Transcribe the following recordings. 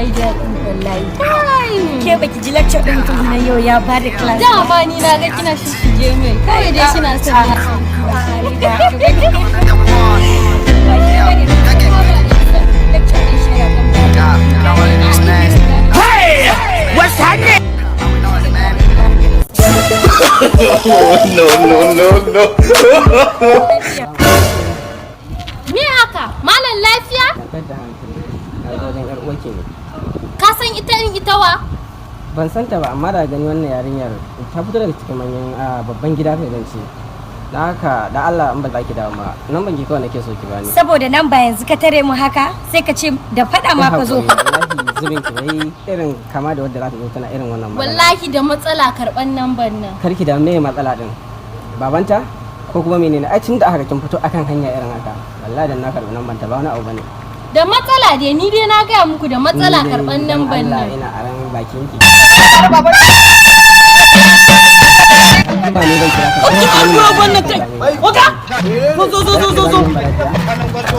yayi daɗi wallahi. Ke baki ji lecture din tuli na yau ya bada class. Da ma ni na ga kina shishige mai. Kai dai kina son na. Hey! What's happening? No. Me haka? Malam lafiya? Ka san ita wa? Ban san ta ba amma da gani wannan yarinyar ta fito daga cikin manyan babban gida kai zan ce. Da haka da Allah in ba za ki dawo ma nan ban ki kawai nake so ki bani. Saboda nan ba yanzu ka tare mu haka sai ka ce da fada ma ka zo. Wallahi zubin ki bai irin kama da wadda za ta zo tana irin wannan magana. Wallahi da matsala karban namban nan. Kar ki da me matsala din. Babanta ko kuma menene ai tun da aka kin fito akan hanya irin haka. Wallahi dan na karbi namban ta ba wani abu bane. Da matsala dai ni dai na gaya muku da matsala karban namban nan. Allah ina aran bakin ki.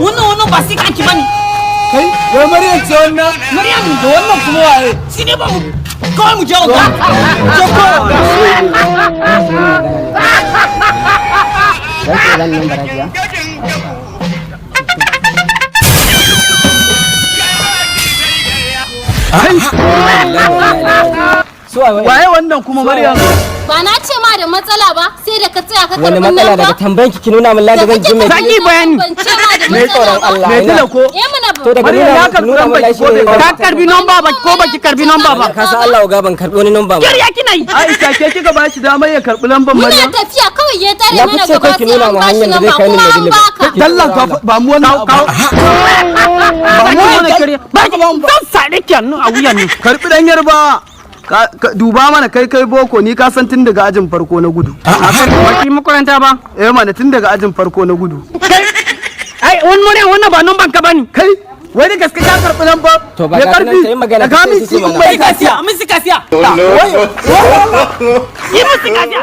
Wannan ba sai kanki bane. Kai, wai Maryam ce wannan? Maryam Da wannan kuma waye? shi ne ba mu kawai mu je ga. Dan nan barajiya. Waye wannan kuma Maryam? Ba na ce ma da matsala ba sai da ka tsaya ka Wani karban nan matsala ba. daga tambayan ki nuna min lada zan ji mai. Saki bayani. Ban ce ma da Me tsoron matsala ba. Allah. Me tila ko? Mana ba. To daga Maryam ya karbi nuna min lambar ki ko lashi. bai Ka karbi nomba ba ko baki karbi nomba ba. Ka san Allah ga ban karbi wani number ba. Kiriya kina yi. Aisha ke kika ba shi damar ya karbi lambar Muna Maryam? tafiya kawai ya tare Na mana fice gaba kai ki sai nuna an mu bashi hanyar da nan zai kai ni kuma an Maiduguri. baka. Dallan ba mu wannan abu. Ba mu ne kiriya. Ba ki zan sare ki hannu a wuyan ni. Karbi dan yarba. Duba mana kai boko ni ka san tun daga ajin farko na gudu. A kan baki makaranta ba. Eh mana tun daga ajin farko na gudu. Ai wannan ba nomban ka bane. Kai wai da gaske ka karbi lambar? To ba ga nan sai magana da kami sai su ce mana. Mai kasiya, mun si kasiya. No. Yi musu kasiya.